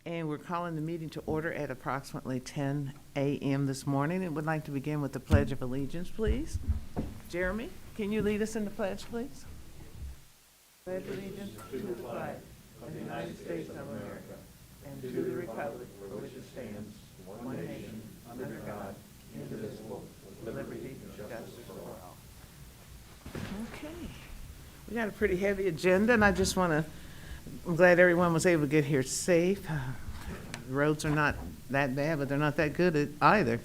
And we're calling the meeting to order at approximately 10 a.m. this morning, and would like to begin with the Pledge of Allegiance, please. Jeremy, can you lead us in the pledge, please? Pledge allegiance to the flag of the United States of America and to the republic for which it stands, one nation, under God, indivisible, with liberty and justice for all. Okay. We got a pretty heavy agenda, and I'm glad everyone was able to get here safe. The roads are not that bad, but they're not that good either.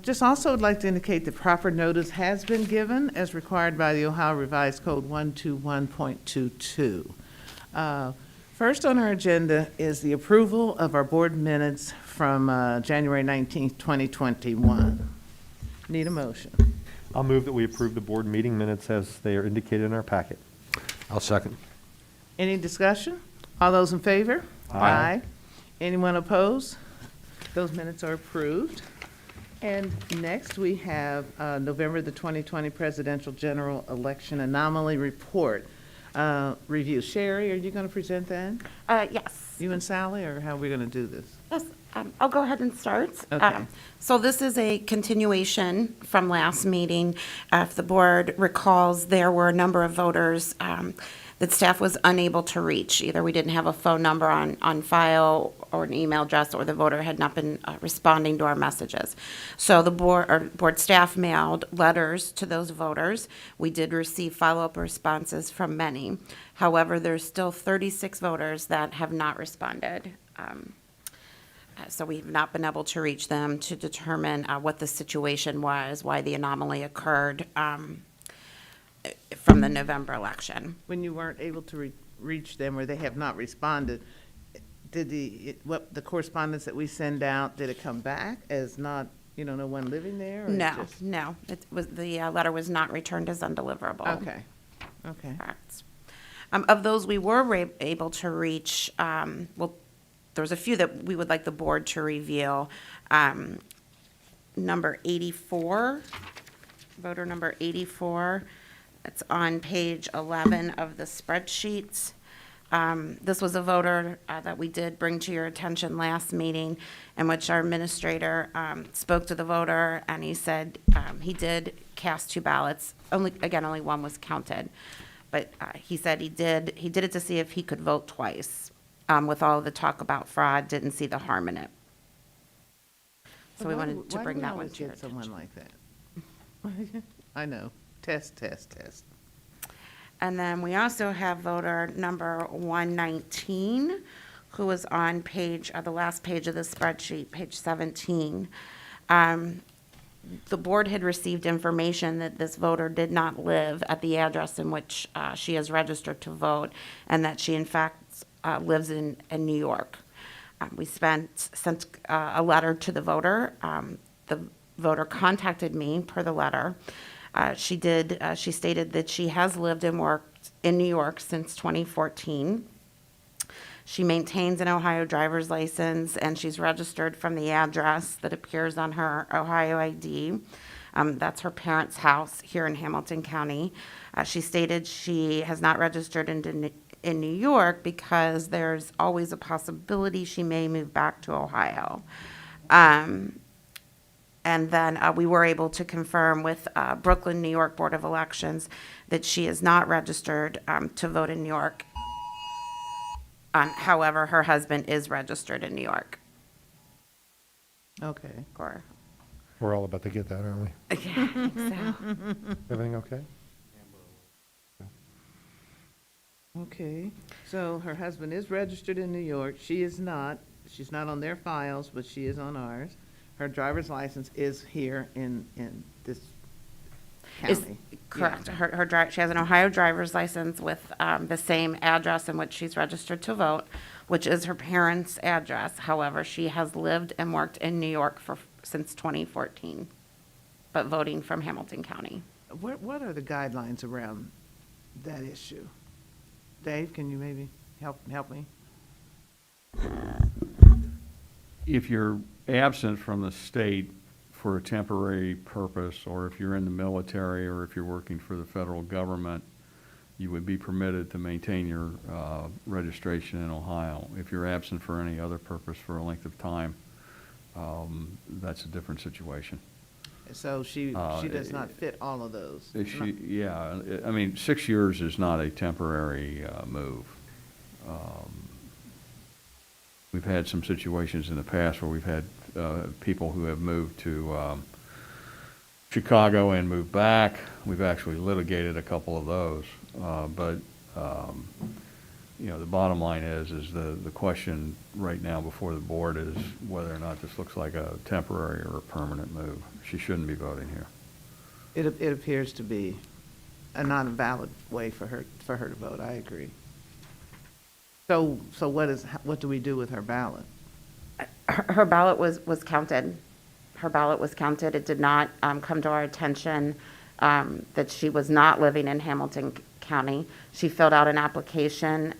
Just also would like to indicate that proper notice has been given as required by the Ohio Revised Code 121.22. First on our agenda is the approval of our board minutes from January 19th, 2021. Need a motion. I'll move that we approve the board meeting minutes as they are indicated in our packet. I'll second. Any discussion? All those in favor? Aye. Anyone opposed? Those minutes are approved. And next, we have November the 2020 Presidential General Election Anomaly Report review. Sherry, are you going to present that? Yes. You and Sally, or how are we going to do this? Yes, I'll go ahead and start. Okay. So this is a continuation from last meeting. If the board recalls, there were a number of voters that staff was unable to reach. Either we didn't have a phone number on file or an email address, or the voter had not been responding to our messages. So the board staff mailed letters to those voters. We did receive follow-up responses from many. However, there's still 36 voters that have not responded. So we've not been able to reach them to determine what the situation was, why the anomaly occurred from the November election. When you weren't able to reach them, or they have not responded, did the correspondence that we send out, did it come back as not, no one living there? Or No. It was, the letter was not returned as undeliverable. Okay. Correct. Of those we were able to reach, there was a few that we would like the board to review. Number 84, voter number 84, it's on page 11 of the spreadsheets. This was a voter that we did bring to your attention last meeting, in which our administrator spoke to the voter, and he said he did cast 2 ballots. Only one was counted, but he said he did it to see if he could vote twice. With all the talk about fraud, didn't see the harm in it. So we wanted to bring that one to your someone attention. like that? I know. Test. And then we also have voter number 119, who was on the last page of the spreadsheet, page 17. The board had received information that this voter did not live at the address in which she is registered to vote, and that she in fact lives in New York. We sent a letter to the voter. The voter contacted me per the letter. She stated that she has lived and worked in New York since 2014. She maintains an Ohio driver's license, and she's registered from the address that appears on her Ohio ID. That's her parents' house here in Hamilton County. She stated she has not registered in New York because there's always a possibility she may move back to Ohio. And then we were able to confirm with Brooklyn, New York Board of Elections that she is not registered to vote in New York. However, her husband is registered in New York. Okay. We're all about to get that, aren't we? Yeah, I think so. Everything okay? Okay. So her husband is registered in New York. She is not. She's not on their files, but she is on ours. Her driver's license is here in this county. Correct. Yeah. She has an Ohio driver's license with the same address in which she's registered to vote, which is her parents' address. However, she has lived and worked in New York since 2014, but voting from Hamilton County. What are the guidelines around that issue? Dave, can you maybe help me? If you're absent from the state for a temporary purpose, or if you're in the military, or if you're working for the federal government, you would be permitted to maintain your registration in Ohio. If you're absent for any other purpose for a length of time, that's a different situation. So she does not fit all of those. Yeah, I mean, 6 years is not a temporary move. We've had some situations in the past where we've had people who have moved to Chicago and moved back. We've actually litigated a couple of those. But you know, the bottom line is the question right now before the board is whether or not this looks like a temporary or a permanent move. She shouldn't be voting here. It appears to be a non-valid way for her to vote. I agree. So what do we do with her ballot? Her ballot was counted. Her ballot was counted. It did not come to our attention that she was not living in Hamilton County. She filled out an application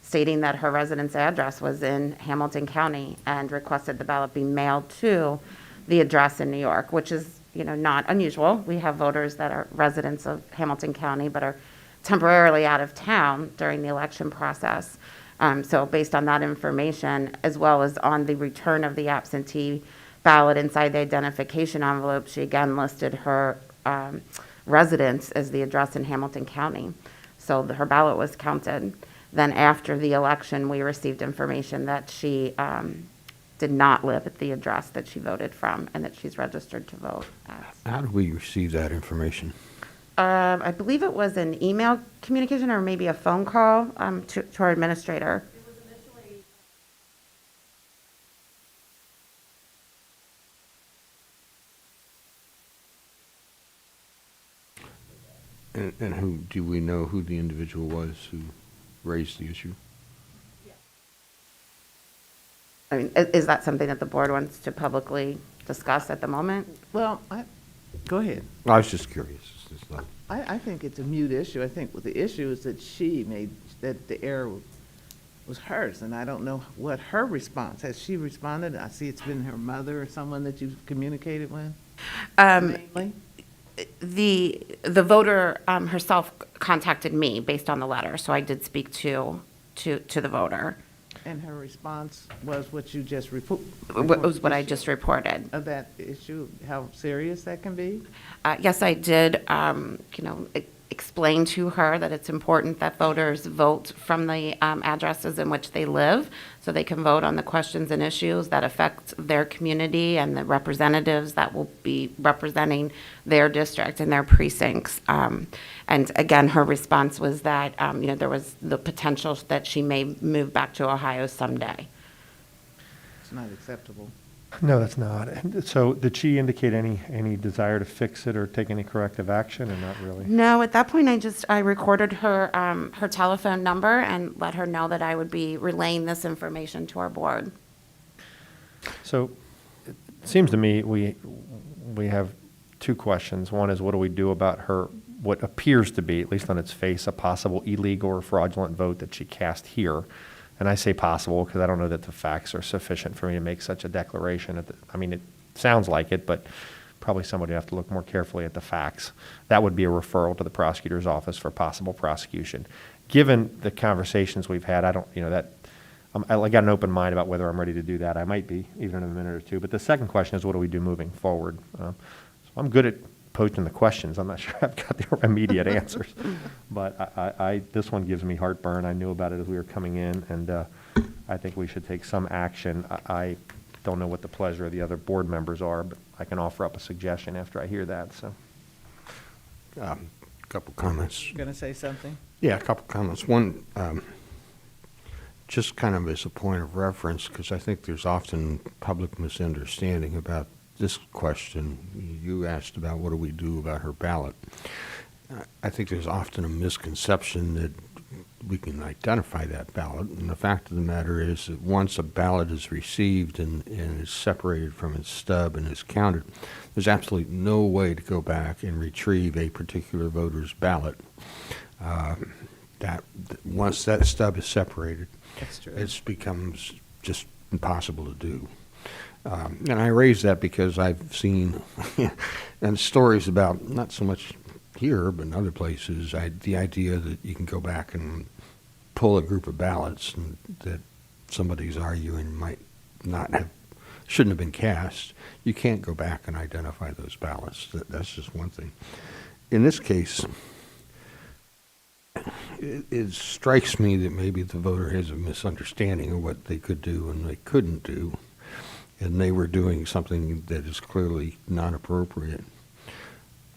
stating that her residence address was in Hamilton County and requested the ballot be mailed to the address in New York, which is, not unusual. We have voters that are residents of Hamilton County but are temporarily out of town during the election process. So based on that information, as well as on the return of the absentee ballot inside the identification envelope, she again listed her residence as the address in Hamilton County. So her ballot was counted. Then after the election, we received information that she did not live at the address that she voted from and that she's registered to vote at. How did we receive that information? I believe it was an email communication or maybe a phone call to our administrator. And do we know who the individual was who raised the issue? I mean, is that something that the board wants to publicly discuss at the moment? Well, go ahead. I was just curious. It's not- I think it's a mute issue. I think the issue is that that the error was hers, and I don't know what her response. Has she responded? I see it's been her mother or someone that you've communicated with, mainly? The voter herself contacted me based on the letter, so I did speak to the voter. And her response was what you just reported? Was what I just reported. Of that issue, how serious that can be? Yes, I did, explain to her that it's important that voters vote from the addresses in which they live so they can vote on the questions and issues that affect their community and the representatives that will be representing their district and their precincts. And again, her response was that, there was the potential that she may move back to Ohio someday. It's not acceptable. No, that's not. And so did she indicate any desire to fix it or take any corrective action, or not really? No, at that point, I recorded her, her telephone number and let her know that I would be relaying this information to our board. So it seems to me we have two questions. One is, what do we do about her, what appears to be, at least on its face, a possible illegal or fraudulent vote that she cast here? And I say possible because I don't know that the facts are sufficient for me to make such a declaration. I mean, it sounds like it, but probably somebody would have to look more carefully at the facts. That would be a referral to the prosecutor's office for possible prosecution. Given the conversations we've had, I don't, I got an open mind about whether I'm ready to do that. I might be, even in a minute or two. But the second question is, what do we do moving forward? So I'm good at posing the questions. I'm not sure I've got the immediate answers. But this one gives me heartburn. I knew about it as we were coming in, and I think we should take some action. I don't know what the pleasure of the other board members are, but I can offer up a suggestion after I hear that. So, A couple comments. Going to say something? Yeah, a couple comments. One, just kind of as a point of reference, because I think there's often public misunderstanding about this question. You asked about what do we do about her ballot. I think there's often a misconception that we can identify that ballot, and the fact of the matter is that once a ballot is received and is separated from its stub and is counted, there's absolutely no way to go back and retrieve a particular voter's ballot. Once that stub is separated, That's true. it becomes just impossible to do. And I raise that because I've seen and stories about not so much here, but in other places, the idea that you can go back and pull a group of ballots and that somebody's arguing might not have, shouldn't have been cast, you can't go back and identify those ballots. That's just one thing. In this case, it strikes me that maybe the voter has a misunderstanding of what they could do and they couldn't do, and they were doing something that is clearly not appropriate.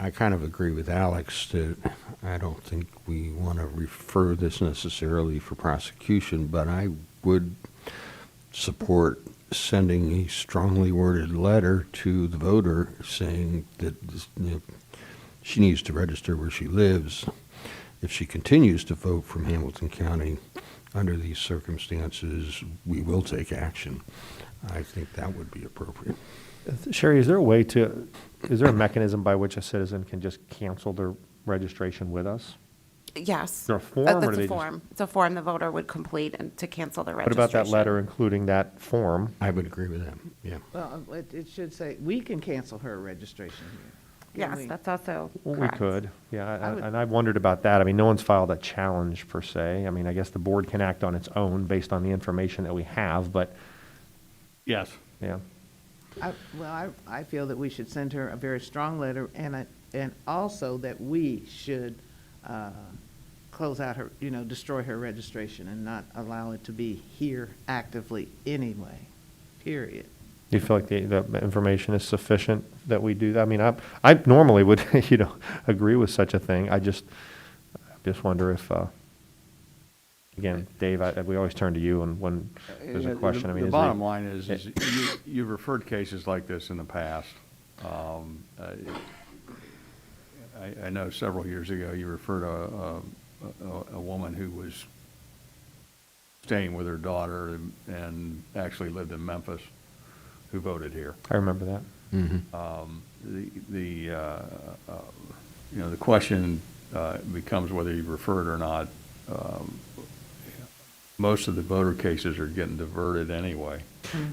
I kind of agree with Alex that I don't think we want to refer this necessarily for prosecution, but I would support sending a strongly worded letter to the voter saying that this, she needs to register where she lives. If she continues to vote from Hamilton County under these circumstances, we will take action. I think that would be appropriate. Sherry, is there a mechanism by which a citizen can just cancel their registration with us? Yes. Is there a form, or do That's they a just- form. It's a form the voter would complete and to cancel the What registration. about that letter including that form? I would agree with that, yeah. Well, it should say, we can cancel her registration here. Can Yes, we? that's also We correct. could, yeah, I would- and I wondered about that. I mean, no one's filed a challenge per se. I mean, I guess the board can act on its own based on the information that we have, but, Yes. yeah. I feel that we should send her a very strong letter, and also that we should close out her, destroy her registration and not allow it to be here actively anyway, period. Do you feel like the information is sufficient that we do that? I mean, I normally would, agree with such a thing. I just wonder if, again, Dave, we always turn to you and when there's a question. I mean, The is bottom it- line is you've referred cases like this in the past. I know several years ago, you referred a woman who was staying with her daughter and actually lived in Memphis, who voted here. I remember that. The question becomes whether you refer it or not. Most of the voter cases are getting diverted anyway.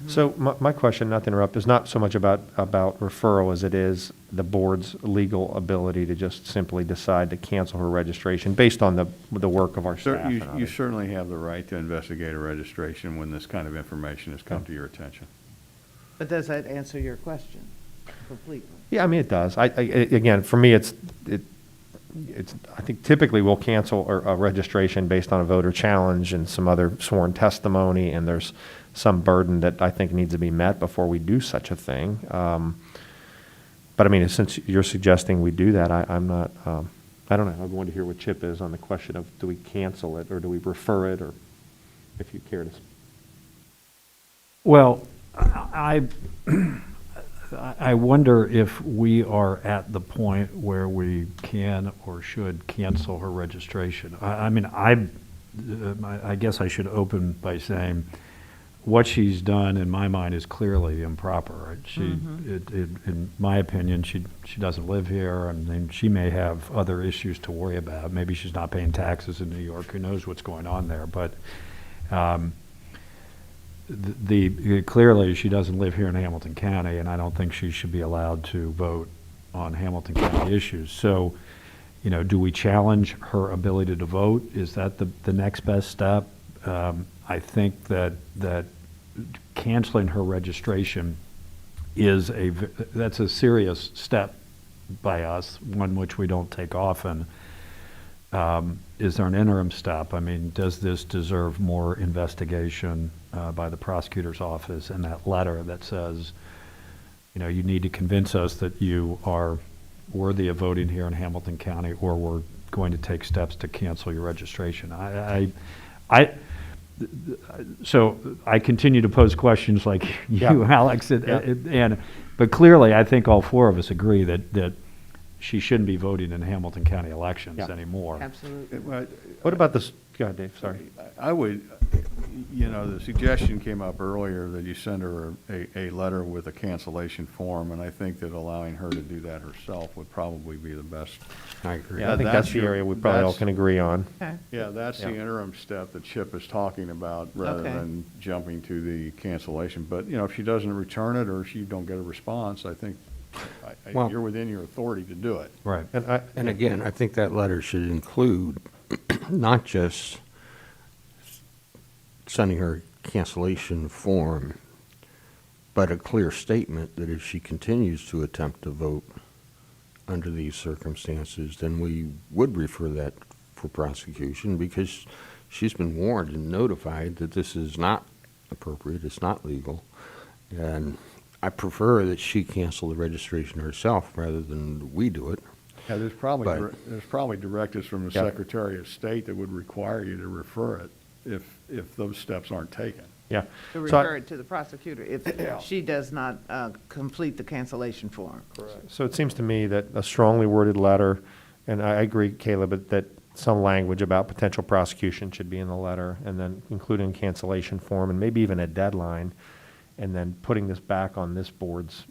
So my question, not to interrupt, is not so much about referral as it is the board's legal ability to just simply decide to cancel her registration based on the work of our staff. and You others. certainly have the right to investigate a registration when this kind of information has come to your attention. But does that answer your question completely? Yeah, I mean, it does. Again, for me, it's, I think typically we'll cancel a registration based on a voter challenge and some other sworn testimony, and there's some burden that I think needs to be met before we do such a thing. But I mean, since you're suggesting we do that, I'm not, I don't know. I want to hear what Chip is on the question of, do we cancel it or do we refer it, or if you care to. Well, I wonder if we are at the point where we can or should cancel her registration. I mean, I guess I should open by saying what she's done, in my mind, is clearly improper. In my opinion, she doesn't live here. I mean, she may have other issues to worry about. Maybe she's not paying taxes in New York. Who knows what's going on there? But clearly she doesn't live here in Hamilton County, and I don't think she should be allowed to vote on Hamilton County issues. So, do we challenge her ability to vote? Is that the next best step? I think that canceling her registration that's a serious step by us, one which we don't take often. Is there an interim step? I mean, does this deserve more investigation by the prosecutor's office, and that letter that says, you need to convince us that you are worthy of voting here in Hamilton County, or we're going to take steps to cancel your registration. So I continue to pose questions like you, Yeah. Alex, but clearly I think all four of us agree that she shouldn't be voting in Hamilton County elections Yeah. anymore. Absolutely. What about this? Go ahead, Dave, sorry. I would, the suggestion came up earlier that you send her a letter with a cancellation form, and I think that allowing her to do that herself would probably be the best. I agree. Yeah, I think that's that's the your- area we probably all that's- can agree on. Okay. Yeah, that's the Yeah. interim step that Chip is talking about, rather Okay. than jumping to the cancellation. But, if she doesn't return it or she don't get a response, I think Well- You're within your authority to do it. Right. And again, I think that letter should include not just sending her a cancellation form, but a clear statement that if she continues to attempt to vote under these circumstances, then we would refer that for prosecution, because she's been warned and notified that this is not appropriate, it's not legal. And I prefer that she cancel the registration herself rather than we do it. Yeah, there's probably directives from the Yep. Secretary of State that would require you to refer it if those steps aren't taken. Yeah. To So I- refer it to the prosecutor if she does not complete the cancellation form. So it seems to me that a strongly worded letter, and I agree, Caleb, that some language about potential prosecution should be in the letter, and then including cancellation form, and maybe even a deadline, and then putting this back on this board's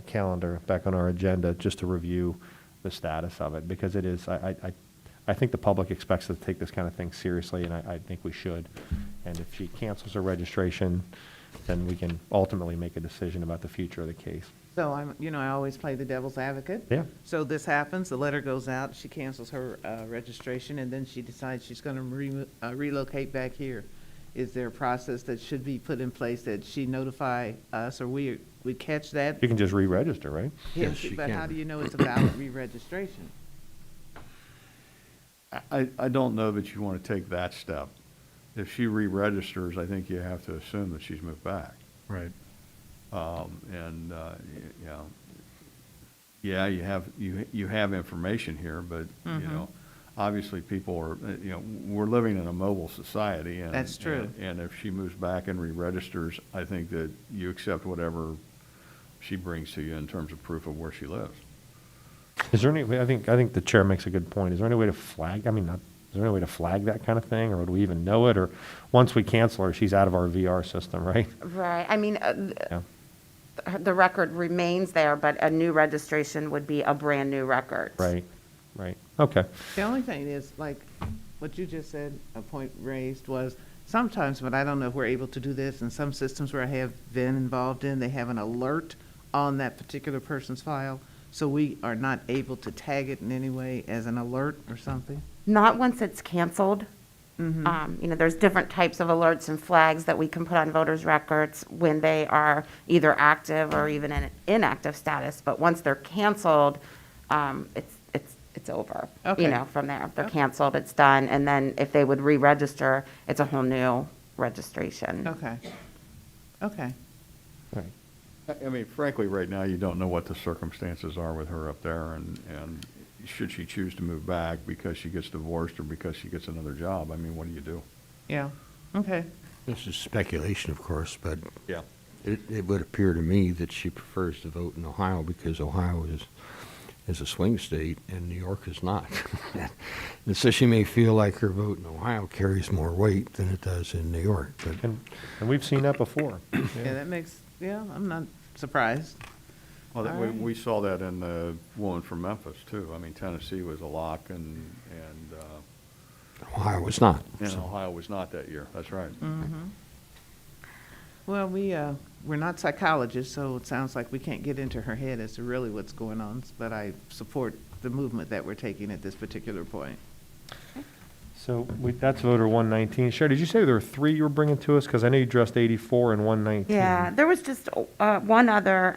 calendar, back on our agenda, just to review the status of it, because it is, I think the public expects us to take this kind of thing seriously, and I think we should. And if she cancels her registration, then we can ultimately make a decision about the future of the case. So I always play the devil's advocate. Yeah. So this happens, the letter goes out, she cancels her registration, and then she decides she's going to relocate back here. Is there a process that should be put in place that she notify us, or we catch that? You can just re-register, right? Yes, she But how can. do you know it's a valid re-registration? I don't know that you want to take that step. If she re-registers, I think you have to assume that she's moved back. Right. Yeah, you have information here, but, obviously people are, we're living in a mobile society. And That's true. And if she moves back and re-registers, I think that you accept whatever she brings to you in terms of proof of where she lives. Is there any, I think the chair makes a good point. Is there any way to flag, is there any way to flag that kind of thing, or would we even know it? Or once we cancel her, she's out of our VR system, right? Right, I mean, Yeah. the record remains there, but a new registration would be a brand-new record. Right, right. Okay. The only thing is, like, what you just said, a point raised was, sometimes, but I don't know if we're able to do this, in some systems where I have been involved in, they have an alert on that particular person's file, so we are not able to tag it in any way as an alert or something? Not once it's canceled. There's different types of alerts and flags that we can put on voters' records when they are either active or even in inactive status. But once they're canceled, it's over. Okay. From there, if they're Okay. canceled, it's done. And then if they would re-register, it's a whole new registration. Okay. Okay. Right. I mean, frankly, right now, you don't know what the circumstances are with her up there, and should she choose to move back because she gets divorced or because she gets another job, I mean, what do you do? Yeah, okay. This is speculation, of course, but Yeah. it would appear to me that she prefers to vote in Ohio because Ohio is a swing state and New York is not. And so she may feel like her vote in Ohio carries more weight than it does in New York, but And we've seen that before. Yeah, that makes, I'm not surprised. Well, All we, right. we saw that in the woman from Memphis, too. I mean, Tennessee was a lock, and Ohio was not. so. Ohio was not that year. That's right. Well, we're not psychologists, so it sounds like we can't get into her head as to really what's going on, but I support the movement that we're taking at this particular point. So that's voter 119. Sherry, did you say there were 3 you were bringing to us? Because I know you addressed 84 and 119. Yeah, there was just one other,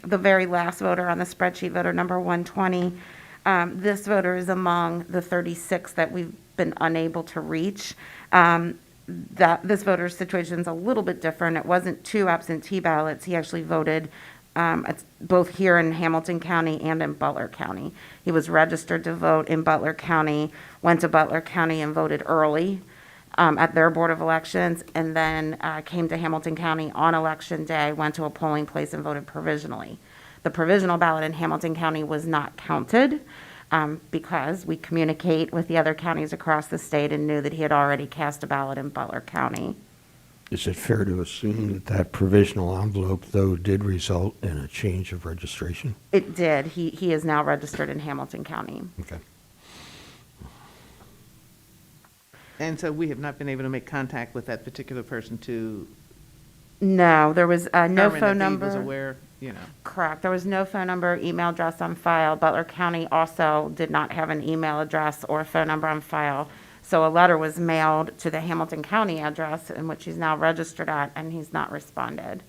the very last voter on the spreadsheet, voter number 120. This voter is among the 36 that we've been unable to reach. This voter's situation is a little bit different. It wasn't 2 absentee ballots. He actually voted both here in Hamilton County and in Butler County. He was registered to vote in Butler County, went to Butler County and voted early at their Board of Elections, and then came to Hamilton County on Election Day, went to a polling place and voted provisionally. The provisional ballot in Hamilton County was not counted because we communicate with the other counties across the state and knew that he had already cast a ballot in Butler County. Is it fair to assume that that provisional envelope, though, did result in a change of registration? It did. He is now registered in Hamilton County. Okay. And so we have not been able to make contact with that particular person to No, there was no determine phone if he was number. aware you know. Correct. There was no phone number, email address on file. Butler County also did not have an email address or phone number on file. So a letter was mailed to the Hamilton County address in which he's now registered at, and he's not responded.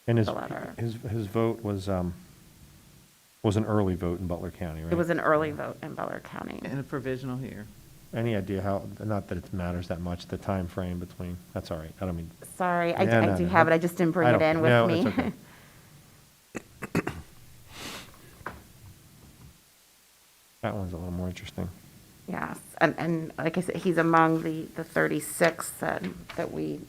And The letter. his vote was an early vote in Butler County, right? It was an early vote in Butler County. And a provisional here. Any idea how, not that it matters that much, the time frame between, that's all right, I don't mean, Sorry, Yeah, I no, do no, have it. no. I just didn't bring I it don't- in with no, me. it's okay. That one's a little more interesting. Yes, and like I said, he's among the 36 that we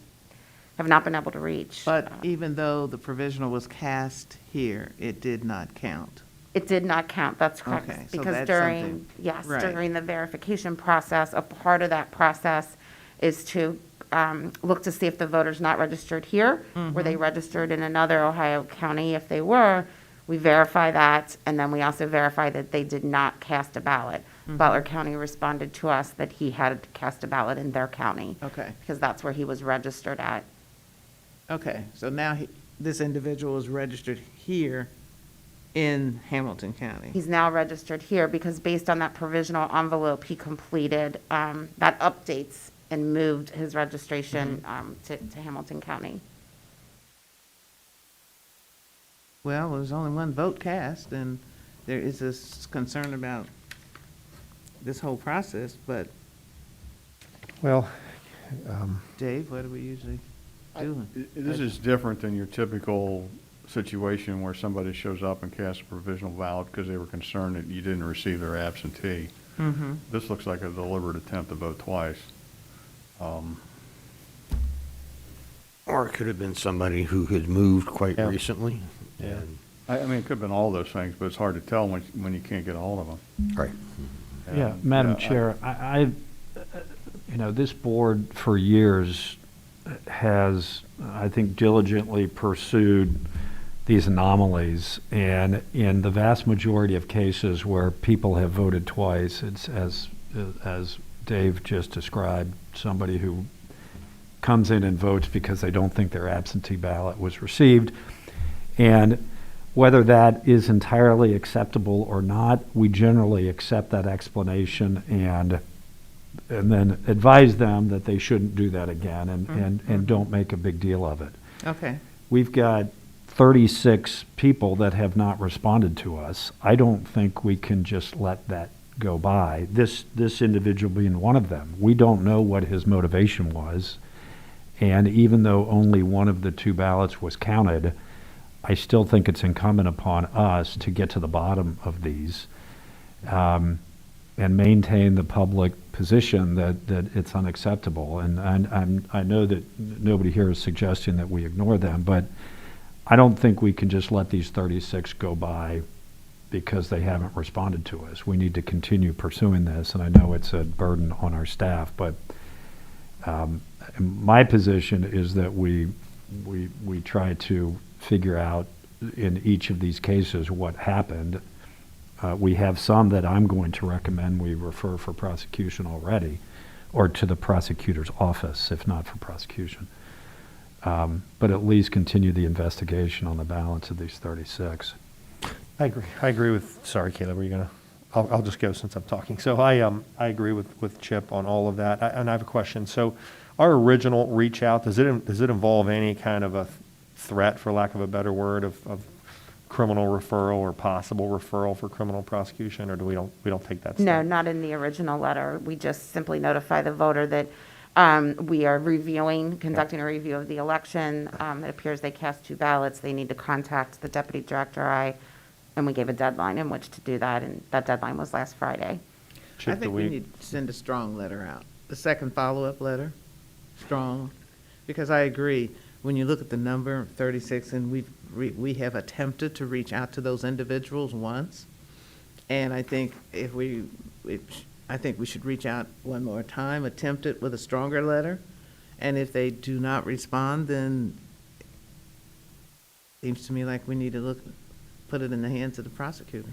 have not been able to reach. But even though the provisional was cast here, it did not count. It did not count, that's correct. Okay, so Because that's during, something- yes, right. during the verification process, a part of that process is to look to see if the voter's not registered here. Were they registered in another Ohio county? If they were, we verify that, and then we also verify that they did not cast a ballot. Butler County responded to us that he had cast a ballot in their county. Okay. Because that's where he was registered at. Okay, so now this individual is registered here in Hamilton County. He's now registered here because based on that provisional envelope he completed, that updates and moved his registration to Hamilton County. Well, there's only one vote cast, and there is this concern about this whole process, but Well, Dave, what do we usually do? This is different than your typical situation where somebody shows up and casts a provisional ballot because they were concerned that you didn't receive their absentee. Mm-hmm. This looks like a deliberate attempt to vote twice. Or it could have been somebody who had moved quite Yeah. recently. Yeah. and- I mean, it could have been all those things, but it's hard to tell when you can't get a hold of them. Right. Yeah, And, Madam I- Chair, this board for years has, I think, diligently pursued these anomalies, and in the vast majority of cases where people have voted twice, it's as Dave just described, somebody who comes in and votes because they don't think their absentee ballot was received. And whether that is entirely acceptable or not, we generally accept that explanation and then advise them that they shouldn't do that again and don't make a big deal of it. Okay, We've got 36 people that have not responded to us. I don't think we can just let that go by. This individual being one of them. We don't know what his motivation was. And even though only one of the two ballots was counted, I still think it's incumbent upon us to get to the bottom of these and maintain the public position that it's unacceptable. And I know that nobody here is suggesting that we ignore them, but I don't think we can just let these 36 go by because they haven't responded to us. We need to continue pursuing this, and I know it's a burden on our staff, but my position is that we try to figure out in each of these cases what happened. We have some that I'm going to recommend we refer for prosecution already, or to the prosecutor's office, if not for prosecution. But at least continue the investigation on the balance of these 36. I agree with, sorry, Caleb, were you gonna, I'll just go since I'm talking. So I agree with Chip on all of that. And I have a question. So our original reach out, does it involve any kind of a threat, for lack of a better word, of criminal referral or possible referral for criminal prosecution, or we don't take that step? No, not in the original letter. We just simply notify the voter that we are conducting a review of the election. It appears they cast two ballots. They need to contact the deputy director. And we gave a deadline in which to do that, and that deadline was last Friday. Chip, I think we need to send a strong letter out. The second follow-up letter, strong, because I agree, when you look at the number, 36, and we have attempted to reach out to those individuals once, and I think I think we should reach out one more time, attempt it with a stronger letter, and if they do not respond, then it seems to me like we need to put it in the hands of the prosecutor.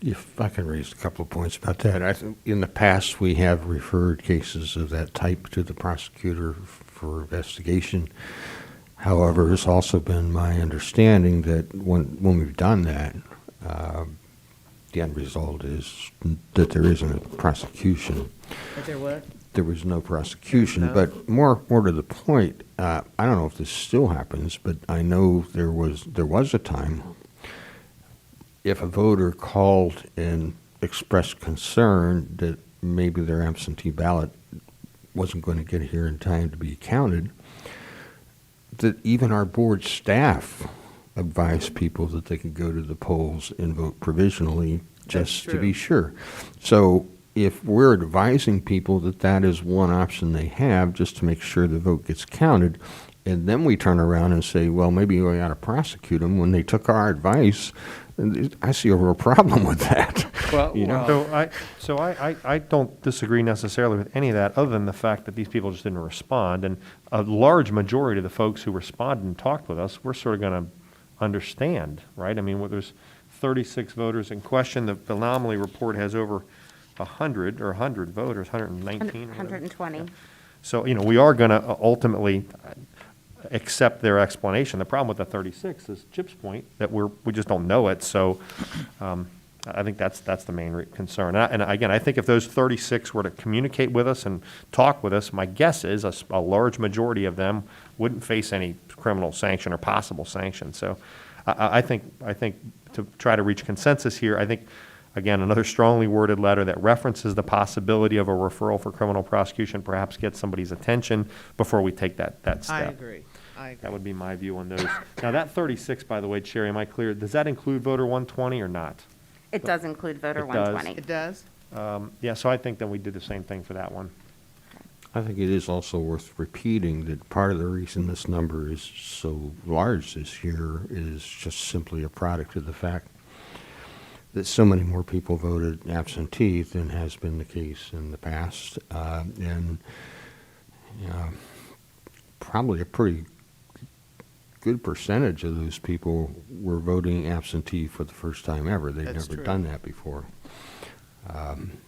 If I can raise a couple of points about that. I think in the past, we have referred cases of that type to the prosecutor for investigation. However, it's also been my understanding that when we've done that, the end result is that there isn't a prosecution. But there what? There was no prosecution, No. but more to the point, I don't know if this still happens, but I know there was a time if a voter called and expressed concern that maybe their absentee ballot wasn't going to get here in time to be counted, that even our board staff advised people that they could go to the polls and vote provisionally just to be sure. So if we're advising people that that is one option they have just to make sure the vote gets counted, and then we turn around and say, well, maybe we ought to prosecute them when they took our advice, I see a real problem with that. Well, You know? I don't disagree necessarily with any of that, other than the fact that these people just didn't respond. And a large majority of the folks who responded and talked with us, we're sort of going to understand, right? I mean, there's 36 voters in question. The Anomaly report has over 100 voters, 119. or whatever. 120. So, we are going to ultimately accept their explanation. The problem with the 36 is Chip's point, that we just don't know it. So I think that's the main concern. And again, I think if those 36 were to communicate with us and talk with us, my guess is a large majority of them wouldn't face any criminal sanction or possible sanction. So I think to try to reach consensus here, I think, again, another strongly worded letter that references the possibility of a referral for criminal prosecution perhaps gets somebody's attention before we take that step. I agree. That would be my view on those. Now, that 36, by the way, Sherry, am I clear? Does that include voter 120 or not? It does include voter It does. 120. It does? Yeah, so I think then we did the same thing for that one. I think it is also worth repeating that part of the reason this number is so large this year is just simply a product of the fact that so many more people voted absentee than has been the case in the past. And probably a pretty good percentage of those people were voting absentee for the first time ever. They'd That's never true. done that before.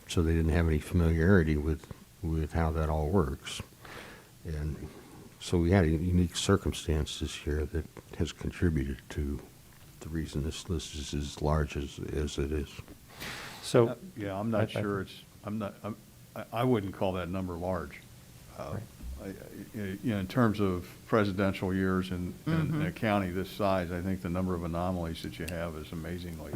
So they didn't have any familiarity with how that all works. And so we had a unique circumstance this year that has contributed to the reason this list is as large as it is. So, Yeah, I'm not sure I wouldn't call that number large. In terms of presidential years in a county this size, I think the number of anomalies that you have is amazingly.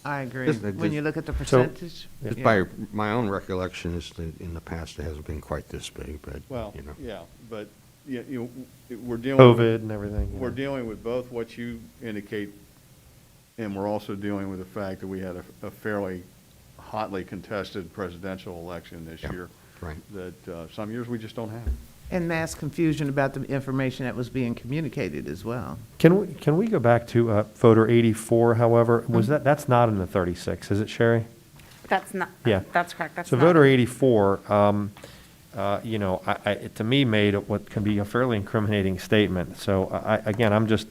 I agree. Just- When you look at the So- percentage. Just yeah. by my own recollection is that in the past it hasn't been quite this big, but, Well, you know. yeah, but, we're dealing. COVID and everything. We're dealing with both what you indicate, and we're also dealing with the fact that we had a fairly hotly contested presidential election this Yeah, year. right. That some years we just don't have. And mass confusion about the information that was being communicated as well. Can we go back to voter 84, however? That's not in the 36, is it, Sherry? That's not, Yeah. that's correct. That's So not- voter 84, to me made what can be a fairly incriminating statement. So again, I'm just,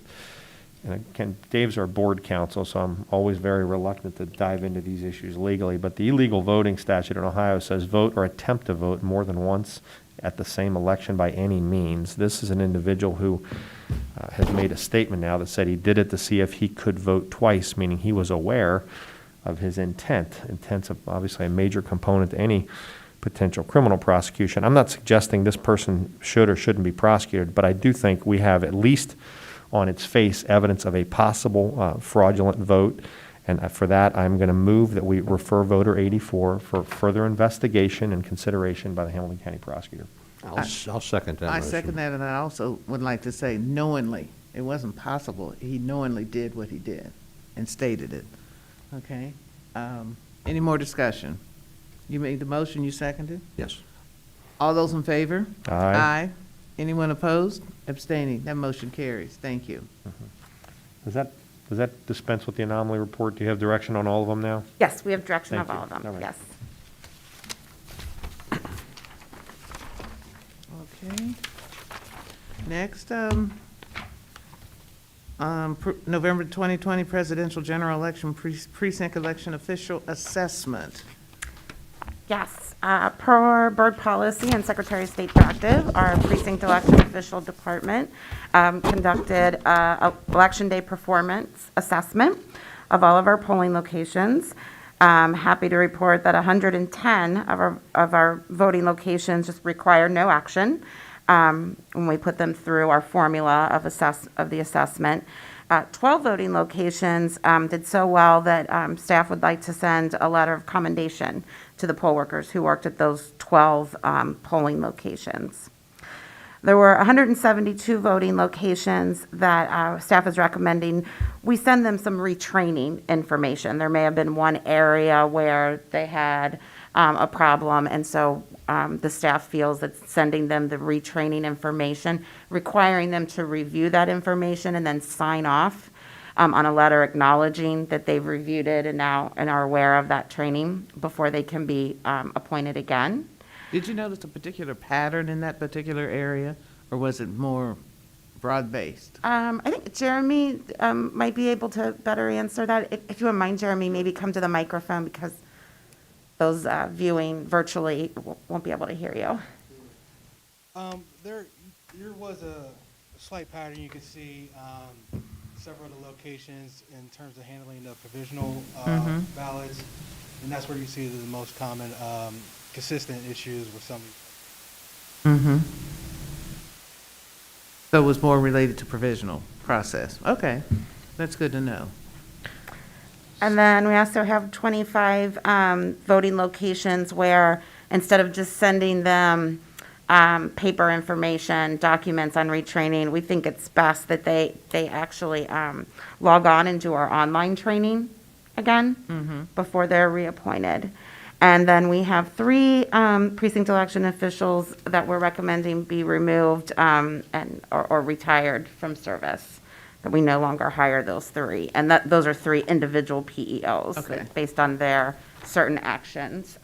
Dave's our board counsel, so I'm always very reluctant to dive into these issues legally. But the illegal voting statute in Ohio says vote or attempt to vote more than once at the same election by any means. This is an individual who has made a statement now that said he did it to see if he could vote twice, meaning he was aware of his intent. Intent's obviously a major component to any potential criminal prosecution. I'm not suggesting this person should or shouldn't be prosecuted, but I do think we have at least on its face evidence of a possible fraudulent vote. And for that, I'm going to move that we refer voter 84 for further investigation and consideration by the Hamilton County prosecutor. I'll second that I motion. second that, and I also would like to say knowingly. It wasn't possible. He knowingly did what he did and stated it. Okay? Any more discussion? You made the motion, you seconded? Yes. All those in favor? Aye. Anyone opposed? Abstaining? That motion carries. Thank you. Does that dispense with the anomaly report? Do you have direction on all of them now? Yes, we have direction Thank of you. all of them, All right. yes. Okay. Next, November 2020 presidential general election precinct election official assessment. Yes, per our board policy and Secretary of State directive, our precinct election official department conducted a election day performance assessment of all of our polling locations. Happy to report that 110 of our voting locations just require no action when we put them through our formula of the assessment. 12 voting locations did so well that staff would like to send a letter of commendation to the poll workers who worked at those 12 polling locations. There were 172 voting locations that staff is recommending we send them some retraining information. There may have been one area where they had a problem, and so the staff feels that sending them the retraining information, requiring them to review that information and then sign off on a letter acknowledging that they've reviewed it and now and are aware of that training before they can be appointed again. Did you notice a particular pattern in that particular area, or was it more broad-based? I think Jeremy might be able to better answer that. If you wouldn't mind, Jeremy, maybe come to the microphone because those viewing virtually won't be able to hear you. There was a slight pattern you could see several of the locations in terms of handling the provisional ballots, and that's where you see the most common consistent issues with some. So it was more related to provisional process. Okay, that's good to know. And then we also have 25 voting locations where instead of just sending them paper information, documents on retraining, we think it's best that they actually log on and do our online training again before they're reappointed. And then we have 3 precinct election officials that we're recommending be removed or retired from service, that we no longer hire those 3. And those are 3 individual PEOs Okay. based on their certain actions.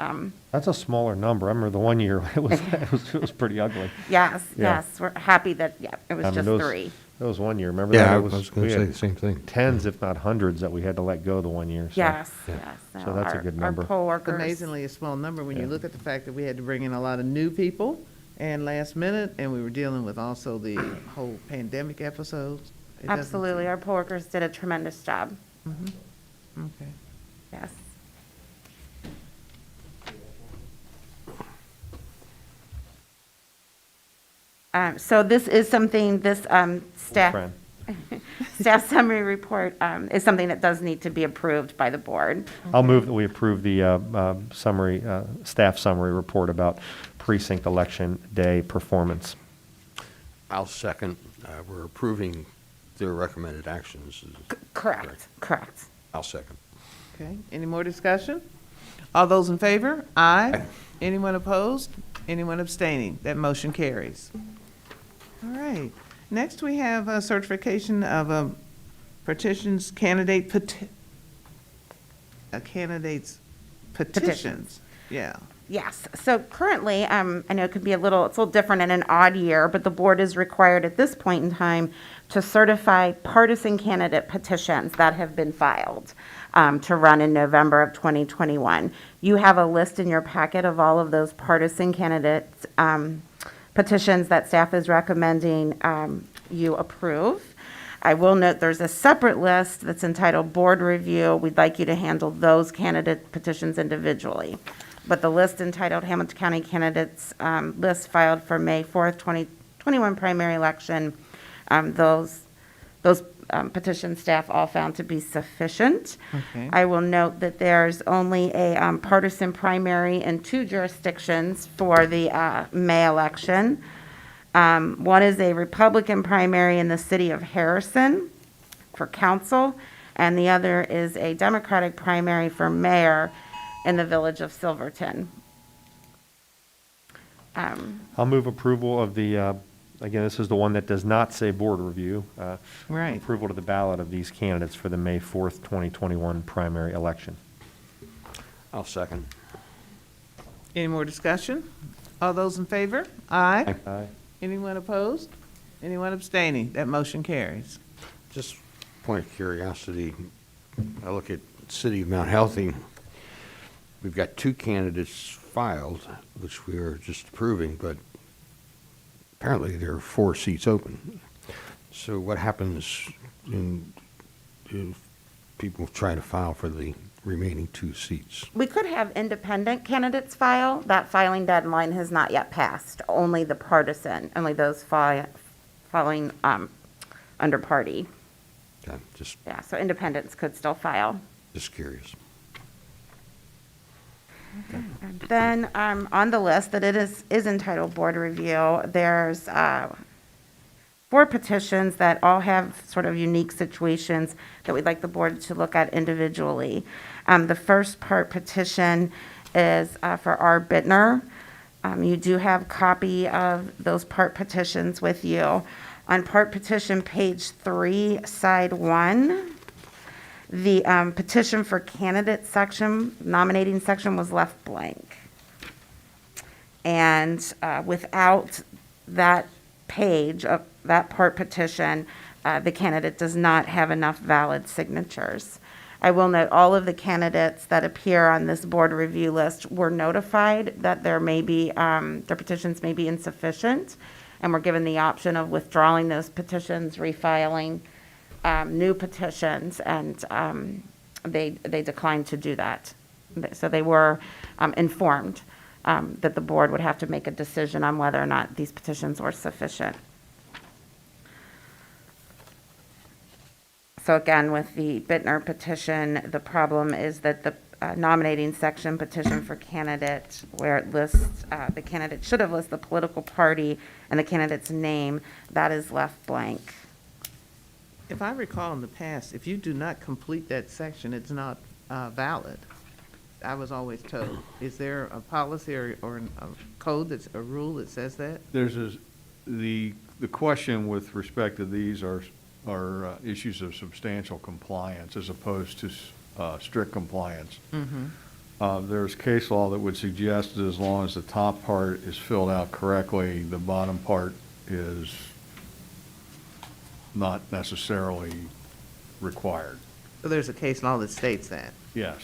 That's a smaller number. I remember the one year, it was pretty ugly. Yes, Yeah. yes, we're happy that, it was I mean, just those- 3. That was one year, remember Yeah, that? I It was going we to say had the same thing. Tens, if not hundreds, that we had to let go the one year, so. Yes, Yeah. yes. So that's a our- good number. Our poll It's workers. amazingly a small number when you Yeah. look at the fact that we had to bring in a lot of new people and last minute, and we were dealing with also the whole pandemic episodes. It doesn't Absolutely, seem- our poll workers did a tremendous job, Okay. yes. So this is something, staff, Fran. staff summary report is something that does need to be approved by the board. I'll move that we approve the summary, staff summary report about precinct election day performance. I'll second. We're approving their recommended actions. Correct, correct. I'll second. Okay, any more discussion? All those in favor? Aye. Anyone opposed? Anyone abstaining? That motion carries. All right, next we have a certification of petitions, candidates petitions. Yeah. Yes, so currently, I know it could be it's a little different in an odd year, but the board is required at this point in time to certify partisan candidate petitions that have been filed to run in November of 2021. You have a list in your packet of all of those partisan candidates petitions that staff is recommending you approve. I will note there's a separate list that's entitled Board Review. We'd like you to handle those candidate petitions individually. But the list entitled Hamilton County Candidates List filed for May 4th, 2021 primary election, those petition staff all found to be sufficient. Okay. I will note that there's only a partisan primary in 2 jurisdictions for the May election. One is a Republican primary in the city of Harrison for council, and the other is a Democratic primary for mayor in the village of Silverton. I'll move approval of the, again, this is the one that does not say board review. Right. Approval to the ballot of these candidates for the May 4th, 2021 primary election. I'll second. Any more discussion? All those in favor? Aye. Aye. Anyone opposed? Anyone abstaining? That motion carries. Just point of curiosity, I look at City of Mount Healthy. We've got 2 candidates filed, which we are just approving, but apparently there are 4 seats open. So what happens if people try to file for the remaining 2 seats? We could have independent candidates file. That filing deadline has not yet passed. Only the partisan, only those filing under party. Okay, Yeah, so independents could still file. just curious. And then on the list that it is entitled Board Review, there's 4 petitions that all have sort of unique situations that we'd like the board to look at individually. The first part petition is for R. Bittner. You do have copy of those part petitions with you. On part petition, page 3, side 1, the petition for candidate section, nominating section was left blank. And without that page of that part petition, the candidate does not have enough valid signatures. I will note all of the candidates that appear on this board review list were notified that there may be, their petitions may be insufficient, and were given the option of withdrawing those petitions, refiling new petitions, and they declined to do that. So they were informed that the board would have to make a decision on whether or not these petitions were sufficient. So again, with the Bittner petition, the problem is that the nominating section petition for candidate, where it lists, the candidate should have listed the political party and the candidate's name, that is left blank. If I recall in the past, if you do not complete that section, it's not valid. I was always told. Is there a policy or a code that's, a rule that says that? The question with respect to these are issues of substantial compliance as opposed to strict compliance. There's case law that would suggest that as long as the top part is filled out correctly, the bottom part is not necessarily required. So there's a case law that states that. Yes.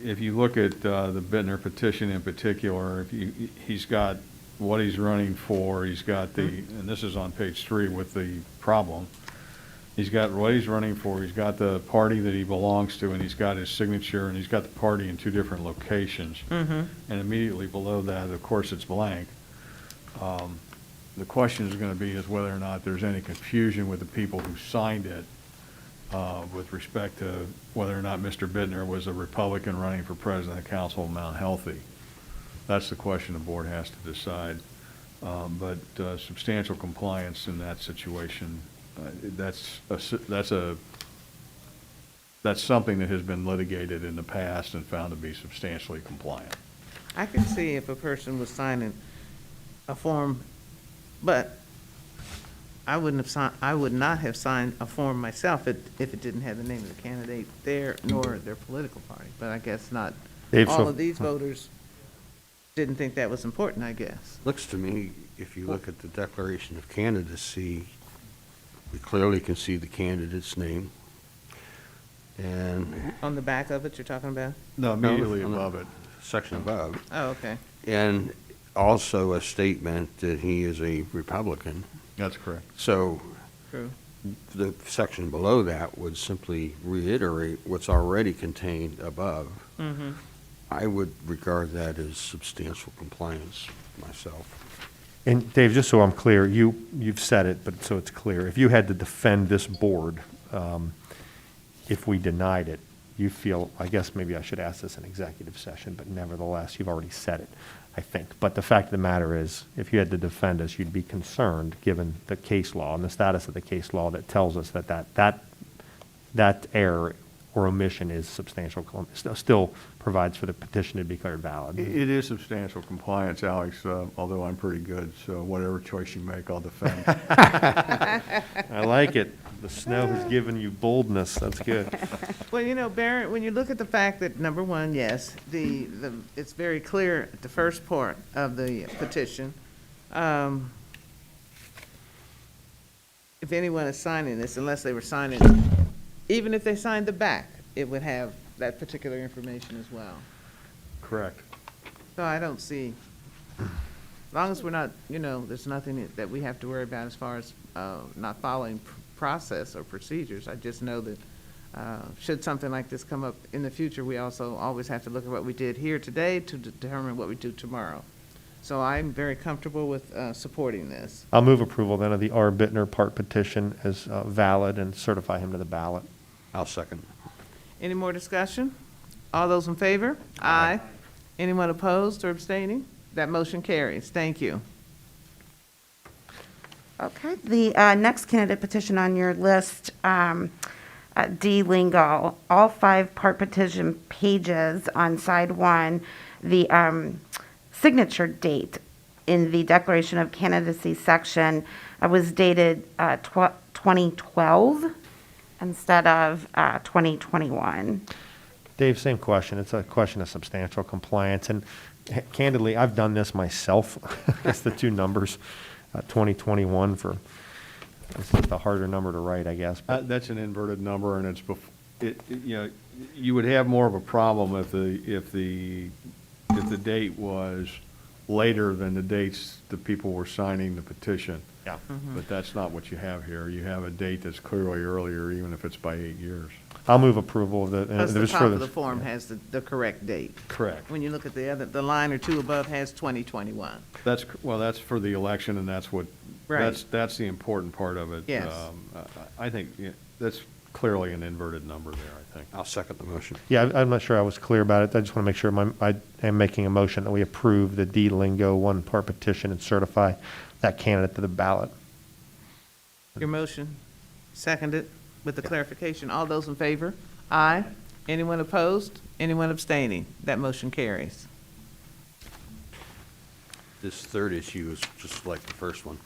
If you look at the Bittner petition in particular, he's got what he's running for, he's got the, and this is on page 3 with the problem, he's got what he's running for, he's got the party that he belongs to, and he's got his signature, and he's got the party in 2 different locations. And immediately below that, of course, it's blank. The question is going to be is whether or not there's any confusion with the people who signed it with respect to whether or not Mr. Bittner was a Republican running for president of the Council of Mount Healthy. That's the question the board has to decide. But substantial compliance in that situation, that's something that has been litigated in the past and found to be substantially compliant. I can see if a person was signing a form, but I would not have signed a form myself if it didn't have the name of the candidate there, nor their political party. But I guess not Dave, all so- of these voters didn't think that was important, I guess. Looks to me, if you look at the declaration of candidacy, we clearly can see the candidate's name. And On the back of it, you're talking about? No, immediately above it. section above, Oh, okay. and also a statement that he is a Republican. That's correct. So True. the section below that would simply reiterate what's already contained above. I would regard that as substantial compliance myself. And Dave, just so I'm clear, you've said it, but so it's clear, if you had to defend this board, if we denied it, you feel, I guess maybe I should ask this in executive session, but nevertheless, you've already said it, I think. But the fact of the matter is, if you had to defend us, you'd be concerned, given the case law and the status of the case law that tells us that error or omission is substantial, still provides for the petition to be declared valid. It is substantial compliance, Alex, although I'm pretty good, so whatever choice you make, I'll defend. I like it. The snow has given you boldness. That's good. Well, you know, Barrett, when you look at the fact that, number one, yes, it's very clear at the first part of the petition. If anyone is signing this, unless they were signing, even if they signed the back, it would have that particular information as well. Correct. So I don't see, as long as we're not, there's nothing that we have to worry about as far as not following process or procedures. I just know that should something like this come up in the future, we also always have to look at what we did here today to determine what we do tomorrow. So I'm very comfortable with supporting this. I'll move approval then of the R. Bittner part petition as valid and certify him to the ballot. I'll second. Any more discussion? All those in favor? Aye. Anyone opposed or abstaining? That motion carries. Thank you. Okay, the next candidate petition on your list, D. Lingo, all 5 part petition pages on side 1, the signature date in the declaration of candidacy section was dated 2012 instead of 2021. Dave, same question. It's a question of substantial compliance. And candidly, I've done this myself. I guess the two numbers, 2021 it's just a harder number to write, I guess. But That's an inverted number, and it's, you would have more of a problem if the date was later than the dates the people were signing the petition. yeah. But that's not what you have here. You have a date that's clearly earlier, even if it's by 8 years. I'll move approval of the. Plus the there's top further- of the form has the correct date. Correct. When you look at the line or two above has 2021. That's for the election, and that's what, Right. that's the important part of it. Yes. I think that's clearly an inverted number there, I think. I'll second the motion. Yeah, I'm not sure I was clear about it. I just want to make sure I am making a motion that we approve the D. Lingo 1 part petition and certify that candidate to the ballot. Your motion, seconded with the clarification. All those in favor? Aye. Anyone opposed? Anyone abstaining? That motion carries. This third issue is just like the first one.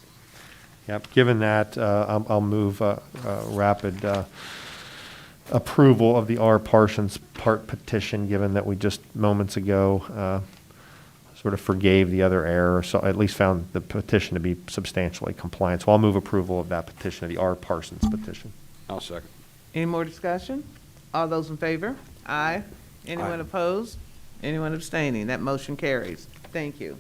Yep, given that, I'll move rapid approval of the R. Parsons part petition, given that we just moments ago sort of forgave the other error, so at least found the petition to be substantially compliant. So I'll move approval of that petition, of the R. Parsons petition. I'll second. Any more discussion? All those in favor? Aye. Anyone Aye. opposed? Anyone abstaining? That motion carries. Thank you.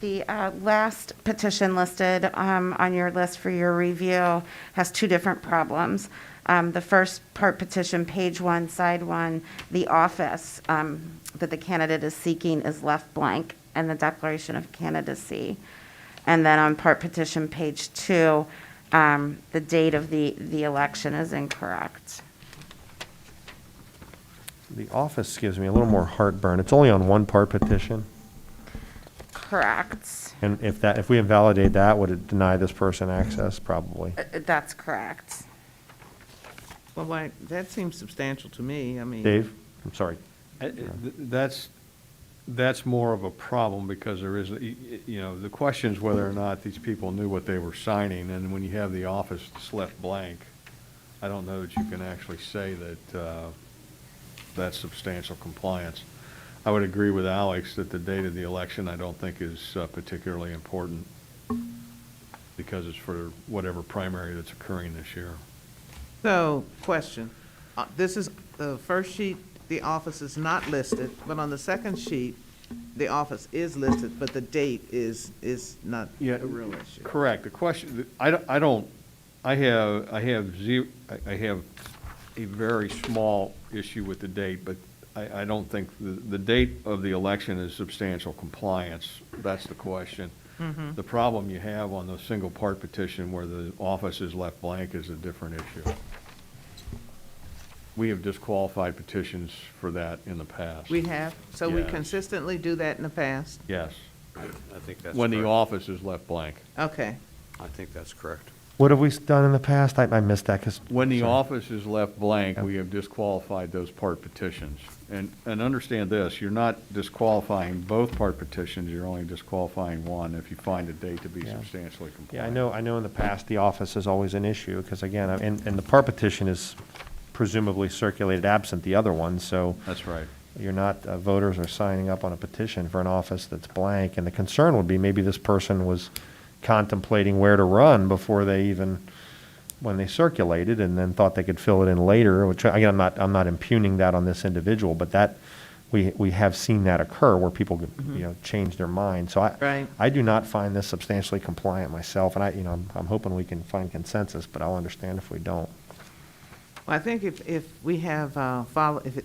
The last petition listed on your list for your review has 2 different problems. The first part petition, page 1, side 1, the office that the candidate is seeking is left blank in the declaration of candidacy. And then on part petition, page 2, the date of the election is incorrect. The office gives me a little more heartburn. It's only on one part petition. Correct. And if we invalidate that, would it deny this person access? Probably. That's correct. Well, that seems substantial to me. I mean. Dave, I'm sorry. That's more of a problem because there is, the question is whether or not these people knew what they were signing, and when you have the office that's left blank, I don't know that you can actually say that that's substantial compliance. I would agree with Alex that the date of the election I don't think is particularly important because it's for whatever primary that's occurring this year. So, question. This is the first sheet, the office is not listed, but on the second sheet, the office is listed, but the date is not a real issue. Correct. The question, I have a very small issue with the date, but I don't think the date of the election is substantial compliance. That's the question. Mm-hmm. The problem you have on the single part petition where the office is left blank is a different issue. We have disqualified petitions for that in the past. We have, so we Yes. consistently do that in the past? Yes, I think that's when the correct. office is left blank. Okay. I think that's correct. What have we done in the past? I missed that because. When the office is left blank, we have disqualified those part petitions. And understand this, you're not disqualifying both part petitions, you're only disqualifying one if you find a date to be Yeah. substantially compliant. Yeah, I know in the past, the office is always an issue, because again, and the part petition is presumably circulated absent the other one, so That's right. you're not, voters are signing up on a petition for an office that's blank, and the concern would be maybe this person was contemplating where to run before they even, when they circulated, and then thought they could fill it in later, which, again, I'm not impugning that on this individual, but that we have seen that occur where people, change their mind. So Right. I do not find this substantially compliant myself, and I'm hoping we can find consensus, but I'll understand if we don't. Well, I think if we have,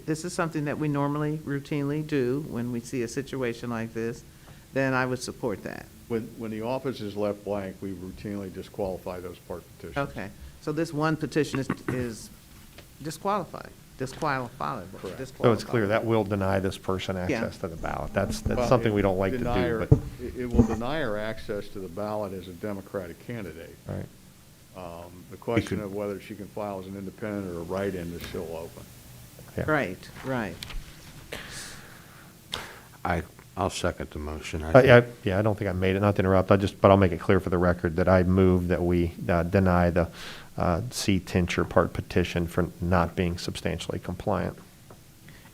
this is something that we normally routinely do when we see a situation like this, then I would support that. When the office is left blank, we routinely disqualify those part petitions. Okay, so this one petition is disqualified. Correct. So it's clear that will deny this person access to the ballot. That's Well, something we don't like to do, but, It will deny her access to the ballot as a Democratic candidate. right. The question of whether she can file as an independent or a write-in is still open. Yeah. Right. I'll second the motion. I I don't think I made it, not to interrupt, but I'll make it clear for the record that I move that we deny the C. Tincture part petition for not being substantially compliant.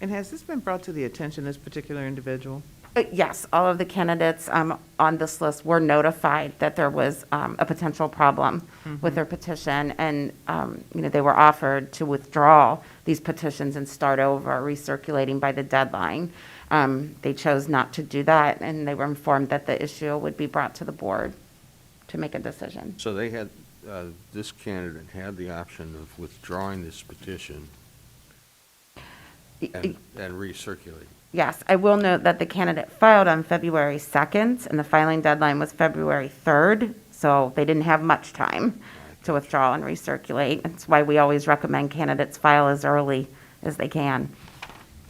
And has this been brought to the attention of this particular individual? Yes, all of the candidates on this list were notified that there was a potential problem with their petition, and they were offered to withdraw these petitions and start over, recirculating by the deadline. They chose not to do that, and they were informed that the issue would be brought to the board to make a decision. So they had, this candidate had the option of withdrawing this petition and recirculating. Yes, I will note that the candidate filed on February 2nd, and the filing deadline was February 3rd, so they didn't have much time to withdraw and recirculate. That's why we always recommend candidates file as early as they can.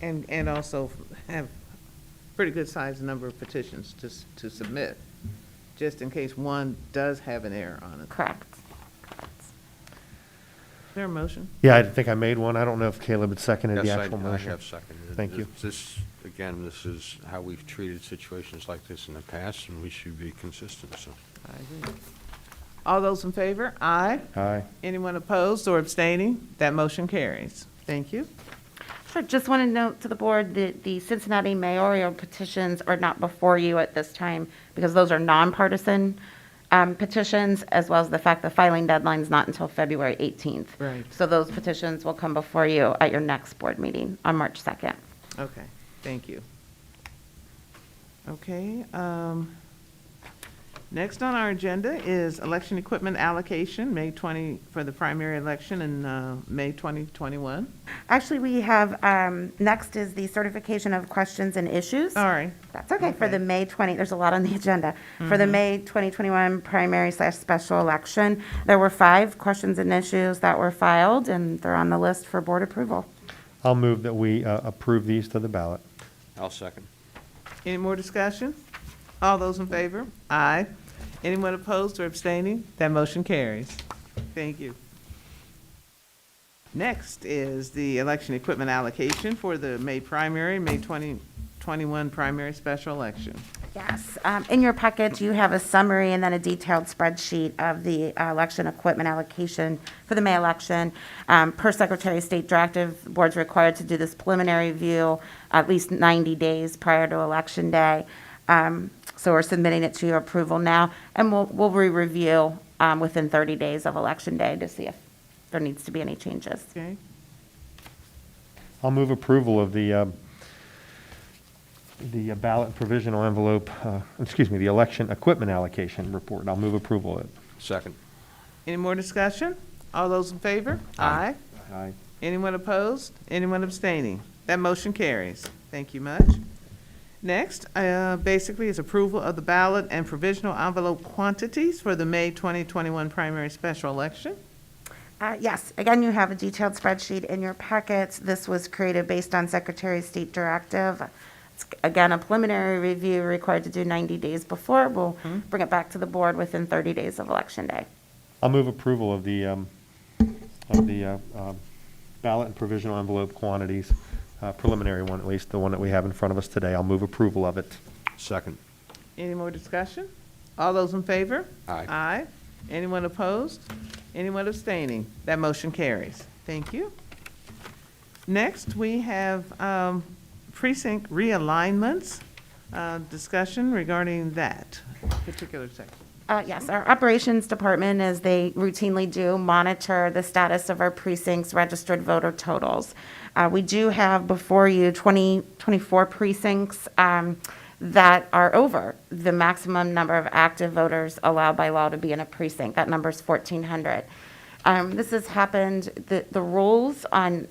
And also have pretty good sized number of petitions to submit, just in case one does have an error on it. Correct. Is there a motion? Yeah, I think I made one. I don't know if Caleb had seconded the Yes, actual I motion. have seconded it. Thank you. This is how we've treated situations like this in the past, and we should be consistent, so. I agree. All those in favor? Aye. Aye. Anyone opposed or abstaining? That motion carries. Thank you. Sure, just want to note to the board that the Cincinnati mayoral petitions are not before you at this time because those are nonpartisan petitions, as well as the fact the filing deadline is not until February 18th. Right. So those petitions will come before you at your next board meeting on March 2nd. Okay, thank you. Okay, next on our agenda is election equipment allocation, for the primary election in May 2021. Actually, we have, next is the certification of questions and issues. Sorry. That's okay. For Okay. the May 20, there's a lot on the agenda. For the May 2021 primary/special election, there were 5 questions and issues that were filed, and they're on the list for board approval. I'll move that we approve these to the ballot. I'll second. Any more discussion? All those in favor? Aye. Anyone opposed or abstaining? That motion carries. Thank you. Next is the election equipment allocation for the May 2021 primary special election. Yes. In your packet, you have a summary and then a detailed spreadsheet of the election equipment allocation for the May election. Per Secretary of State directive, the board's required to do this preliminary review at least 90 days prior to Election Day. So we're submitting it to your approval now, and we'll re-review within 30 days of Election Day to see if there needs to be any changes. Okay? I'll move approval of the ballot provisional envelope, the election equipment allocation report. I'll move approval of it. Second. Any more discussion? All those in favor? Aye. Aye. Anyone opposed? Anyone abstaining? That motion carries. Thank you much. Next, basically, is approval of the ballot and provisional envelope quantities for the May 2021 primary special election. Yes, again, you have a detailed spreadsheet in your packets. This was created based on Secretary of State directive. It's, again, a preliminary review required to do 90 days before. We'll bring it back to the board within 30 days of Election Day. I'll move approval of the ballot and provisional envelope quantities, preliminary one at least, the one that we have in front of us today. I'll move approval of it. Second. Any more discussion? All those in favor? Aye. Aye. Anyone opposed? Anyone abstaining? That motion carries. Thank you. Next, we have precinct realignments, discussion regarding that particular section. Yes, our operations department, as they routinely do, monitor the status of our precincts' registered voter totals. We do have before you 24 precincts that are over the maximum number of active voters allowed by law to be in a precinct. That number is 1,400. This has happened, the rules on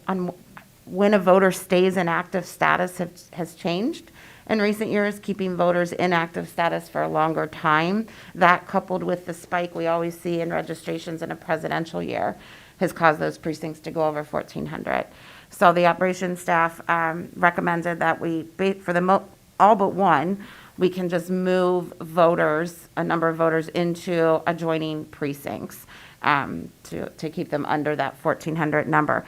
when a voter stays in active status has changed in recent years, keeping voters in active status for a longer time. That, coupled with the spike we always see in registrations in a presidential year, has caused those precincts to go over 1,400. So the operations staff recommended that for all but one, we can just move voters, a number of voters, into adjoining precincts to keep them under that 1,400 number.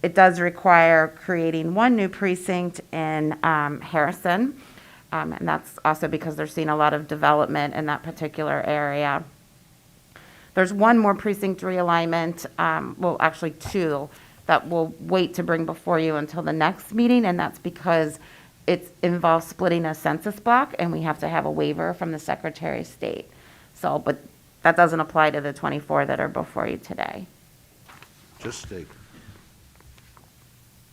It does require creating one new precinct in Harrison, and that's also because they're seeing a lot of development in that particular area. There's one more precinct realignment, well, actually two, that we'll wait to bring before you until the next meeting, and that's because it involves splitting a census block, and we have to have a waiver from the Secretary of State. So, but that doesn't apply to the 24 that are before you today. Just a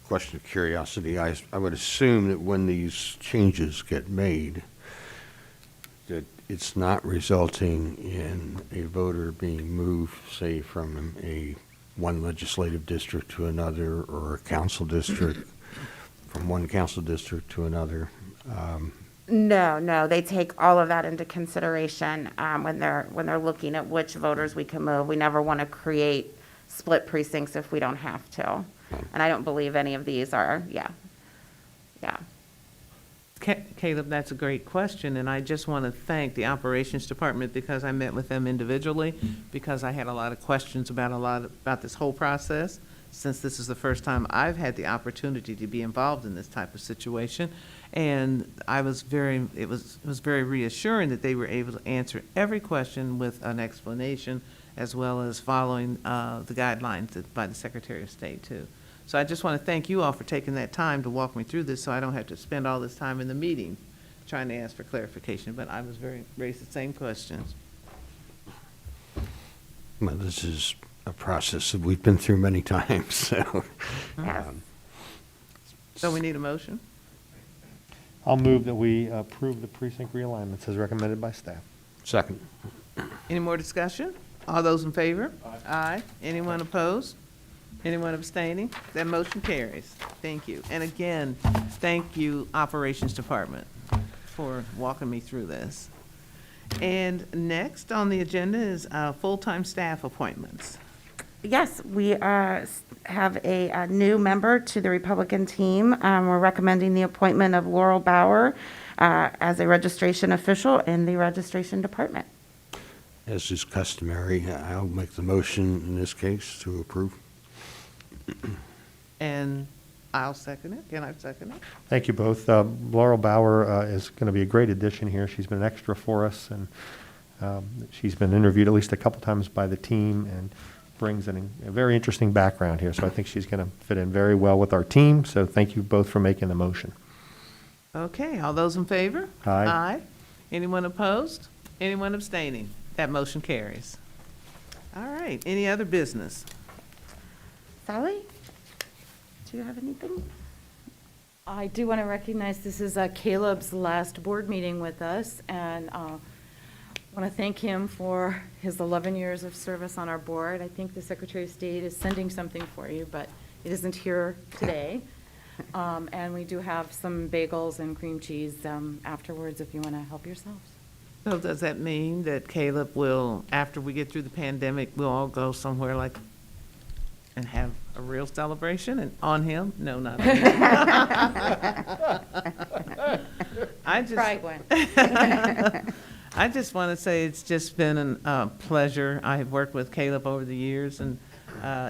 question of curiosity. I would assume that when these changes get made, that it's not resulting in a voter being moved, say, from one legislative district to another, or a council district from one council district to another. No, they take all of that into consideration when they're looking at which voters we can move. We never want to create split precincts if we don't have to. And I don't believe any of these are, yeah. Caleb, that's a great question, and I just want to thank the operations department because I met with them individually because I had a lot of questions about this whole process, since this is the first time I've had the opportunity to be involved in this type of situation. And it was very reassuring that they were able to answer every question with an explanation, as well as following the guidelines by the Secretary of State too. So I just want to thank you all for taking that time to walk me through this, so I don't have to spend all this time in the meeting trying to ask for clarification. But I was raised the same questions. Well, this is a process that we've been through many times, so. So we need a motion? I'll move that we approve the precinct realignments as recommended by staff. Second. Any more discussion? All those in favor? Aye. Anyone opposed? Anyone abstaining? That motion carries. Thank you. And again, thank you, Operations Department, for walking me through this. And next on the agenda is full-time staff appointments. Yes, we have a new member to the Republican team. We're recommending the appointment of Laurel Bauer as a registration official in the registration department. As is customary, I'll make the motion in this case to approve. And I'll second it. Can I second it? Thank you both. Laurel Bauer is going to be a great addition here. She's been an extra for us, and she's been interviewed at least a couple times by the team and brings a very interesting background here. So I think she's going to fit in very well with our team. So thank you both for making the motion. Okay, all those in favor? Aye. Aye. Anyone opposed? Anyone abstaining? That motion carries. All right, any other business? Sally, do you have anything? I do want to recognize this is Caleb's last board meeting with us, and want to thank him for his 11 years of service on our board. I think the Secretary of State is sending something for you, but it isn't here today. And we do have some bagels and cream cheese afterwards if you want to help yourselves. So does that mean that Caleb will, after we get through the pandemic, we'll all go somewhere and have a real celebration and on him? No, not on him. Try, Gwen. I just want to say it's just been a pleasure. I have worked with Caleb over the years, and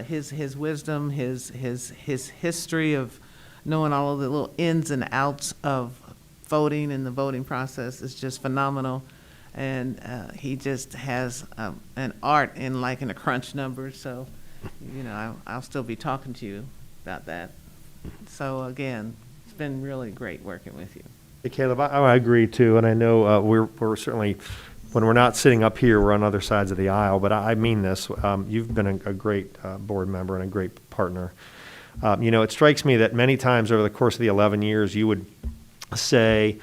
his wisdom, his history of knowing all of the little ins and outs of voting and the voting process is just phenomenal. And he just has an art in liking to crunch numbers. So, I'll still be talking to you about that. So again, it's been really great working with you. Hey, Caleb, I agree too, and I know we're certainly when we're not sitting up here, we're on other sides of the aisle, but I mean this. You've been a great board member and a great partner. It strikes me that many times over the course of the 11 years, you would say,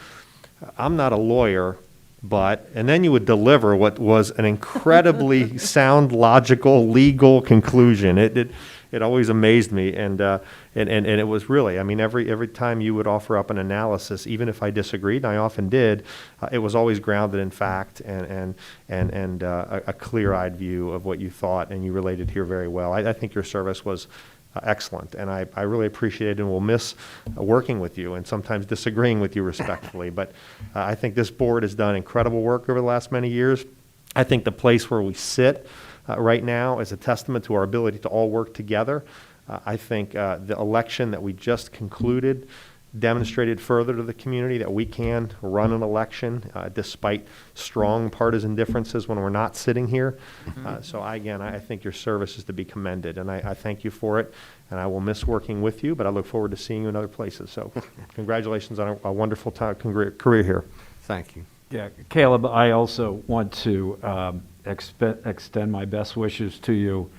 I'm not a lawyer, but, and then you would deliver what was an incredibly sound, logical, legal conclusion. It always amazed me, and it was really, I mean, every time you would offer up an analysis, even if I disagreed, and I often did, it was always grounded in fact and a clear-eyed view of what you thought, and you related here very well. I think your service was excellent, and I really appreciate it and will miss working with you and sometimes disagreeing with you respectfully. But I think this board has done incredible work over the last many years. I think the place where we sit right now is a testament to our ability to all work together. I think the election that we just concluded demonstrated further to the community that we can run an election despite strong partisan differences when we're not sitting here. So I think your service is to be commended, and I thank you for it, and I will miss working with you, but I look forward to seeing you in other places. So congratulations on a wonderful career here. Thank you. Yeah, Caleb, I also want to extend my best wishes to you.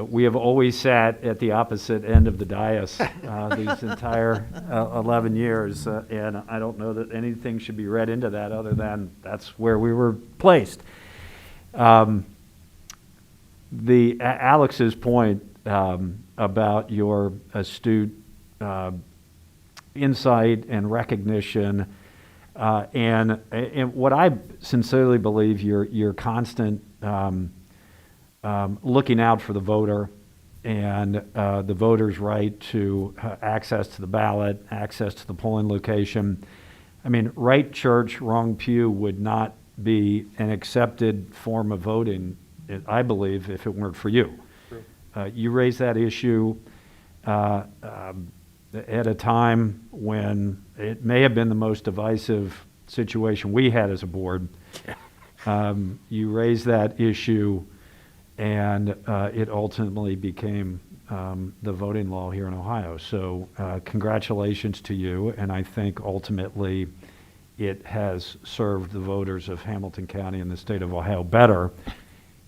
We have always sat at the opposite end of the dais these entire 11 years, and I don't know that anything should be read into that other than that's where we were placed. Alex's point about your astute insight and recognition, and what I sincerely believe your constant looking out for the voter and the voter's right to access to the ballot, access to the polling location. I mean, right church, wrong pew would not be an accepted form of voting, I believe, if it weren't for you. You raised that issue at a time when it may have been the most divisive situation we had as a board. You raised that issue, and it ultimately became the voting law here in Ohio. So congratulations to you, and I think ultimately it has served the voters of Hamilton County and the state of Ohio better,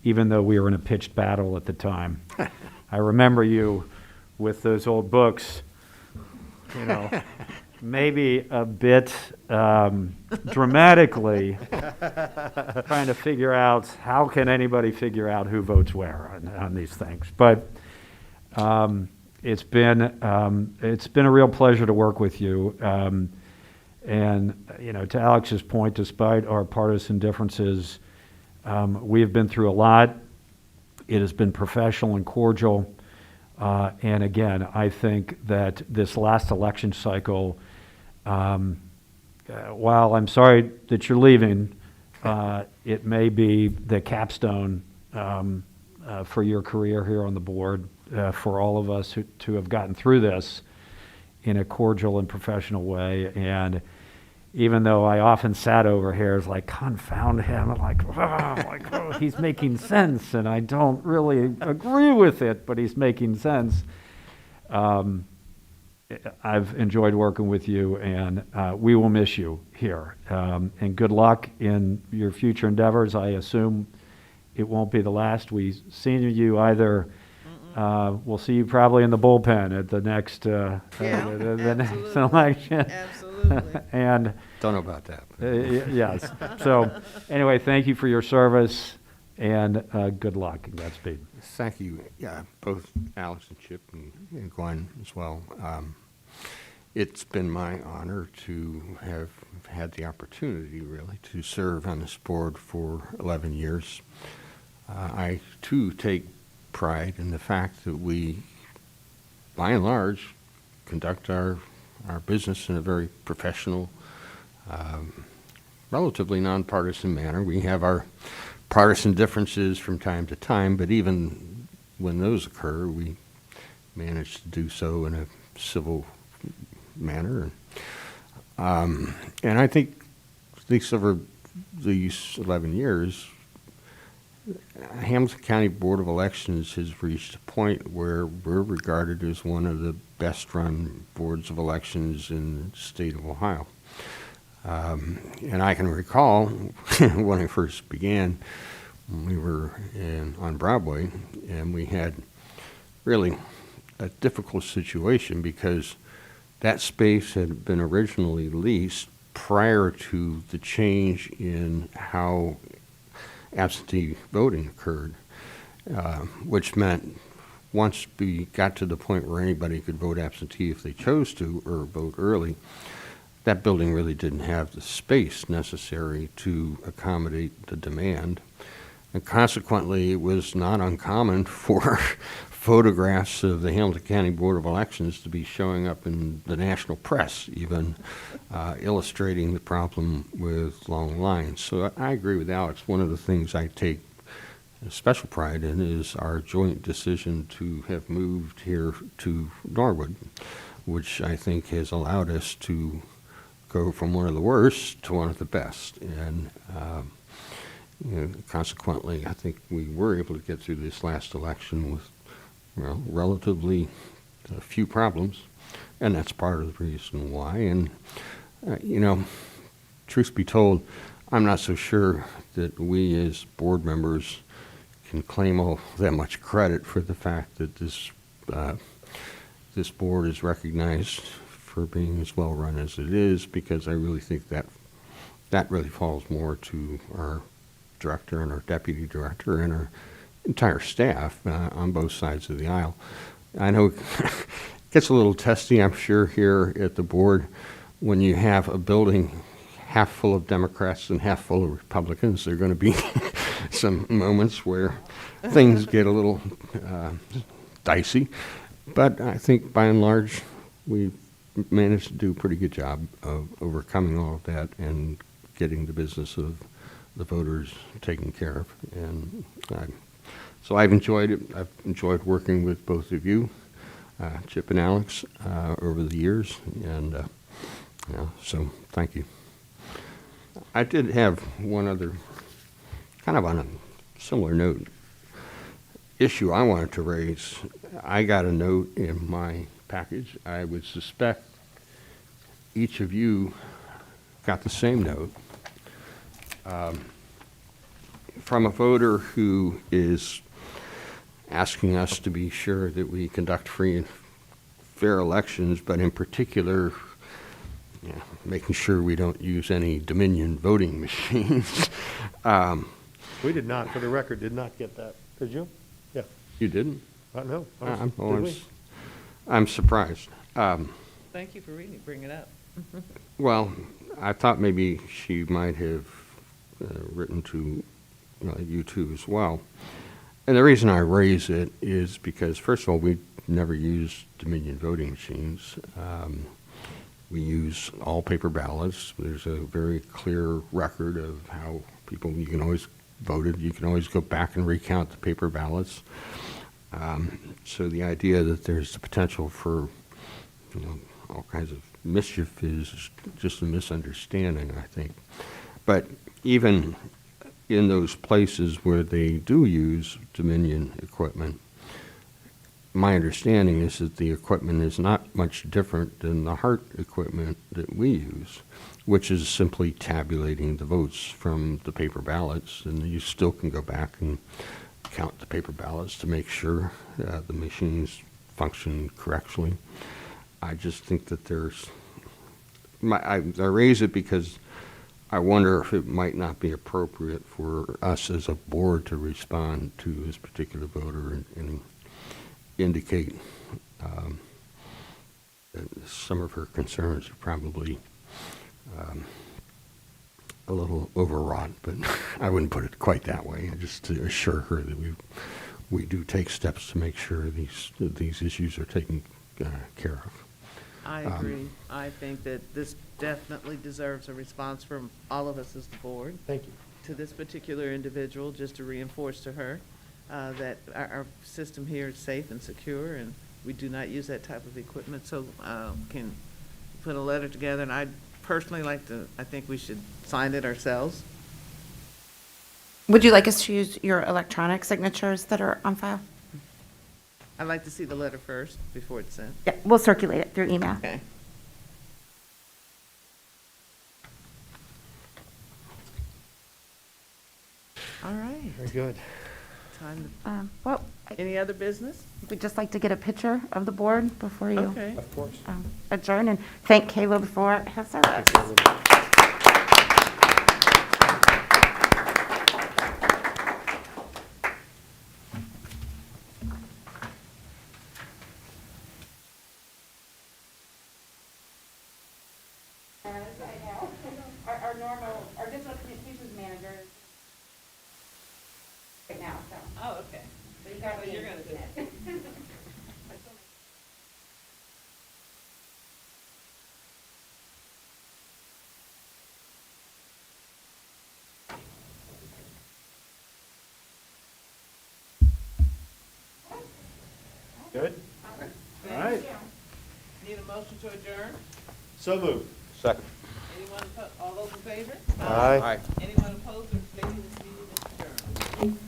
even though we were in a pitched battle at the time. I remember you with those old books, maybe a bit dramatically trying to figure out how can anybody figure out who votes where on these things. But it's been a real pleasure to work with you. And to Alex's point, despite our partisan differences, we have been through a lot. It has been professional and cordial. And again, I think that this last election cycle, while I'm sorry that you're leaving, it may be the capstone for your career here on the board, for all of us to have gotten through this in a cordial and professional way. And even though I often sat over here as like, confound him, oh, he's making sense, and I don't really agree with it, but he's making sense. I've enjoyed working with you, and we will miss you here. And good luck in your future endeavors. I assume it won't be the last. We senior you either. We'll see you probably in the bullpen at the next the next election. Absolutely. And Don't know about that. yes. So anyway, thank you for your service, and good luck and Godspeed. Thank you, both Alex and Chip and Gwen as well. It's been my honor to have had the opportunity, really, to serve on this board for 11 years. I, too, take pride in the fact that we, by and large, conduct our business in a very professional, relatively nonpartisan manner. We have our partisan differences from time to time, but even when those occur, we manage to do so in a civil manner. And I think, at least over these 11 years, Hamilton County Board of Elections has reached a point where we're regarded as one of the best-run boards of elections in the state of Ohio. And I can recall when I first began, we were on Broadway, and we had really a difficult situation because that space had been originally leased prior to the change in how absentee voting occurred, which meant once we got to the point where anybody could vote absentee if they chose to or vote early, that building really didn't have the space necessary to accommodate the demand. And consequently, it was not uncommon for photographs of the Hamilton County Board of Elections to be showing up in the national press, even illustrating the problem with long lines. So I agree with Alex. One of the things I take special pride in is our joint decision to have moved here to Norwood, which I think has allowed us to go from one of the worst to one of the best. And consequently, I think we were able to get through this last election with relatively few problems, and that's part of the reason why. And, truth be told, I'm not so sure that we as board members can claim all that much credit for the fact that this board is recognized for being as well run as it is, because I really think that really falls more to our director and our deputy director and our entire staff on both sides of the aisle. I know it gets a little testy, I'm sure, here at the board when you have a building half full of Democrats and half full of Republicans. There are going to be some moments where things get a little dicey, but I think by and large we've managed to do a pretty good job of overcoming all of that and getting the business of the voters taken care of. And so I've enjoyed it. I've enjoyed working with both of you, Chip and Alex, over the years, and so thank you. I did have one other, kind of on a similar note, issue I wanted to raise. I got a note in my package. I would suspect each of you got the same note from a voter who is asking us to be sure that we conduct free and fair elections, but in particular, making sure we don't use any Dominion voting machines. We did not, for the record, did not get that. Did you? Yeah. You didn't? No. I'm surprised. Thank you for bringing it up. Well, I thought maybe she might have written to you two as well. And the reason I raise it is because, first of all, we never used Dominion voting machines. We use all paper ballots. There's a very clear record of how people, you can always voted. You can always go back and recount the paper ballots. So the idea that there's the potential for all kinds of mischief is just a misunderstanding, I think. But even in those places where they do use Dominion equipment, my understanding is that the equipment is not much different than the Hart equipment that we use, which is simply tabulating the votes from the paper ballots, and you still can go back and count the paper ballots to make sure the machines function correctly. I just think that I raise it because I wonder if it might not be appropriate for us as a board to respond to this particular voter and indicate that some of her concerns are probably a little overwrought, but I wouldn't put it quite that way. Just to assure her that we do take steps to make sure these issues are taken care of. I agree. I think that this definitely deserves a response from all of us as the board. Thank you. To this particular individual, just to reinforce to her that our system here is safe and secure, and we do not use that type of equipment. So can put a letter together, and I'd personally I think we should sign it ourselves. Would you like us to use your electronic signatures that are on file? I'd like to see the letter first before it's sent. Yeah, we'll circulate it through email. Okay. Very good. Time Well, to- Any other business? we'd just like to get a picture of the board before you Okay. Of course. adjourn, and thank Caleb for his service. Our normal, our digital communications manager right now, so. Oh, okay. So you got So you're gonna do it. Good? All right. Need a motion to adjourn? So moved. Second. Anyone, all those in favor? Aye. Anyone opposed or abstaining, this meeting is adjourned.